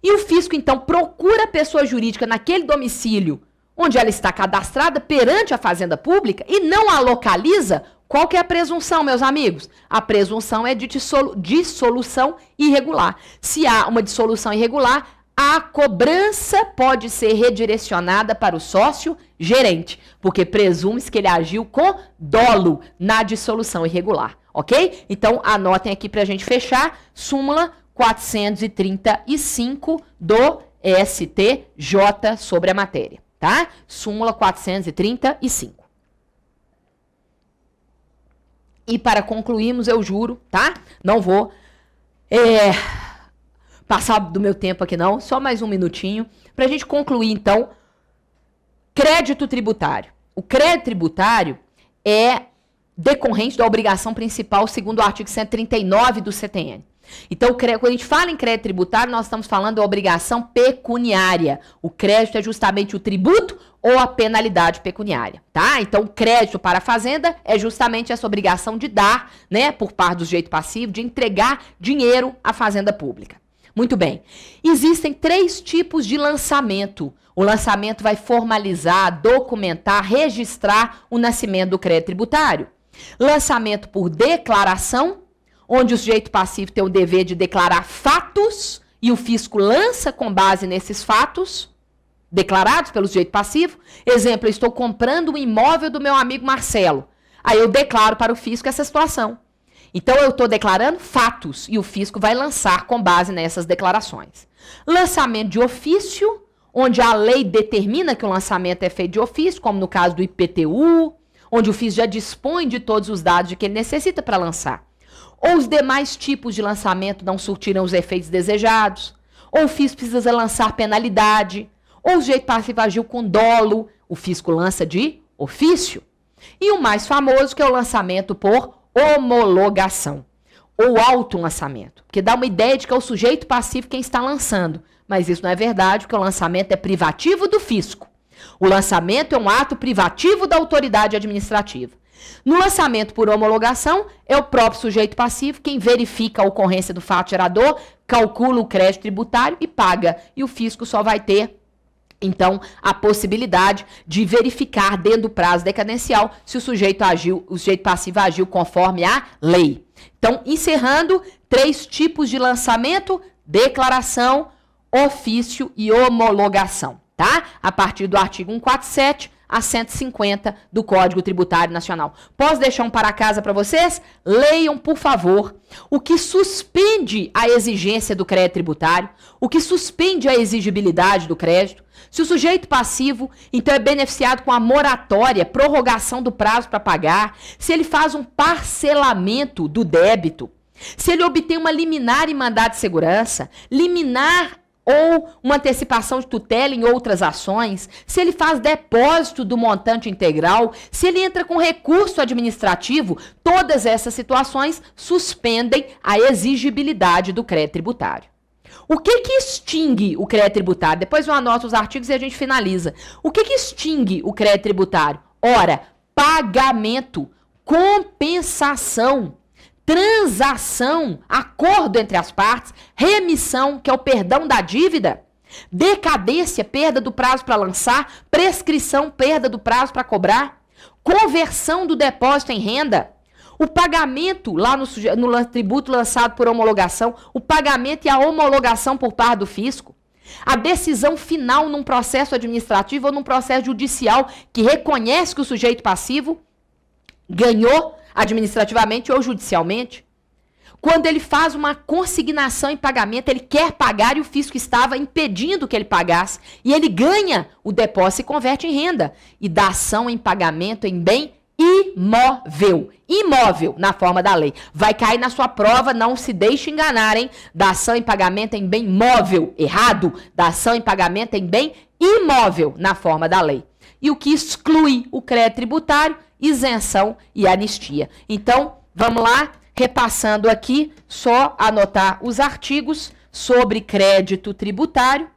e o fisco, então, procura a pessoa jurídica naquele domicílio onde ela está cadastrada perante a fazenda pública e não a localiza, qual que é a presunção, meus amigos? A presunção é de dissolução irregular. Se há uma dissolução irregular, a cobrança pode ser redirecionada para o sócio gerente, porque presume-se que ele agiu com dolo na dissolução irregular, ok? Então, anotem aqui para a gente fechar, súmula 435 do STJ sobre a matéria, tá? Súmula 435. E para concluirmos, eu juro, tá? Não vou passar do meu tempo aqui não, só mais um minutinho, para a gente concluir então, crédito tributário. O crédito tributário é decorrente da obrigação principal segundo o artigo 139 do CTN. Então, quando a gente fala em crédito tributário, nós estamos falando da obrigação pecuniária. O crédito é justamente o tributo ou a penalidade pecuniária, tá? Então, o crédito para a fazenda é justamente essa obrigação de dar, né, por parte do sujeito passivo, de entregar dinheiro à fazenda pública. Muito bem. Existem 3 tipos de lançamento. O lançamento vai formalizar, documentar, registrar o nascimento do crédito tributário. Lançamento por declaração, onde o sujeito passivo tem o dever de declarar fatos e o fisco lança com base nesses fatos. declarados pelo sujeito passivo. Exemplo, eu estou comprando um imóvel do meu amigo Marcelo. Aí eu declaro para o fisco essa situação. Então eu estou declarando fatos e o fisco vai lançar com base nessas declarações. Lançamento de ofício, onde a lei determina que o lançamento é feito de ofício, como no caso do IPTU, onde o fisco já dispõe de todos os dados de que ele necessita para lançar. Ou os demais tipos de lançamento não surtiram os efeitos desejados, ou o fisco precisa lançar penalidade, ou o sujeito passivo agiu com dolo, o fisco lança de ofício. E o mais famoso, que é o lançamento por homologação, ou auto-lançamento, porque dá uma ideia de que é o sujeito passivo quem está lançando, mas isso não é verdade, porque o lançamento é privativo do fisco. O lançamento é um ato privativo da autoridade administrativa. No lançamento por homologação, é o próprio sujeito passivo quem verifica a ocorrência do fato gerador, calcula o crédito tributário e paga. E o fisco só vai ter, então, a possibilidade de verificar dentro do prazo decadencial se o sujeito passivo agiu conforme a lei. Então, encerrando, 3 tipos de lançamento: declaração, ofício e homologação, tá? A partir do artigo 147 a 150 do Código Tributário Nacional. Posso deixar um para casa para vocês? Leiam, por favor, o que suspende a exigência do crédito tributário, o que suspende a exigibilidade do crédito. Se o sujeito passivo, então, é beneficiado com a moratória, prorrogação do prazo para pagar, se ele faz um parcelamento do débito, se ele obtém uma liminar em mandado de segurança, liminar ou uma antecipação de tutela em outras ações, se ele faz depósito do montante integral, se ele entra com recurso administrativo, todas essas situações suspendem a exigibilidade do crédito tributário. O que extingue o crédito tributário? Depois eu anoto os artigos e a gente finaliza. O que extingue o crédito tributário? Ora, pagamento, compensação, transação, acordo entre as partes, remissão, que é o perdão da dívida, decadência, perda do prazo para lançar, prescrição, perda do prazo para cobrar, conversão do depósito em renda, o pagamento lá no tributo lançado por homologação, o pagamento e a homologação por parte do fisco, a decisão final num processo administrativo ou num processo judicial que reconhece que o sujeito passivo ganhou administrativamente ou judicialmente. Quando ele faz uma consignação em pagamento, ele quer pagar e o fisco estava impedindo que ele pagasse, e ele ganha o depósito e converte em renda. E da ação em pagamento em bem imóvel. Imóvel, na forma da lei. Vai cair na sua prova, não se deixe enganar, hein? Da ação em pagamento em bem móvel, errado. Da ação em pagamento em bem imóvel, na forma da lei. E o que exclui o crédito tributário? Isenção e anistia. Então, vamos lá, repassando aqui, só anotar os artigos sobre crédito tributário,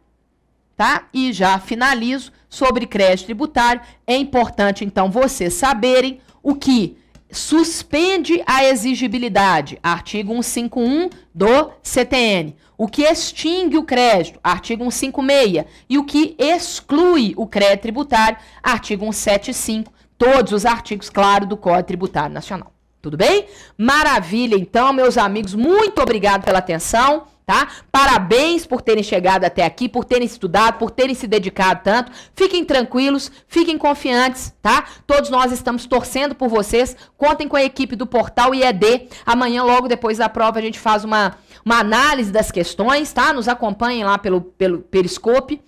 tá? E já finalizo sobre crédito tributário. É importante, então, vocês saberem o que suspende a exigibilidade, artigo 151 do CTN. O que extingue o crédito, artigo 156. E o que exclui o crédito tributário, artigo 175. Todos os artigos, claro, do Código Tributário Nacional. Tudo bem? Maravilha, então, meus amigos, muito obrigado pela atenção, tá? Parabéns por terem chegado até aqui, por terem estudado, por terem se dedicado tanto. Fiquem tranquilos, fiquem confiantes, tá? Todos nós estamos torcendo por vocês. Contem com a equipe do Portal IED. Amanhã, logo depois da prova, a gente faz uma análise das questões, tá? Nos acompanhem lá pelo Periscope,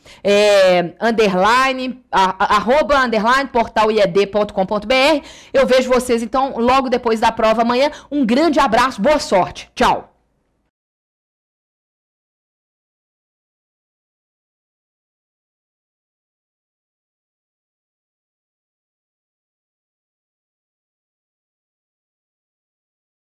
@portalied.com.br. Eu vejo vocês, então, logo depois da prova amanhã. Um grande abraço, boa sorte. Tchau.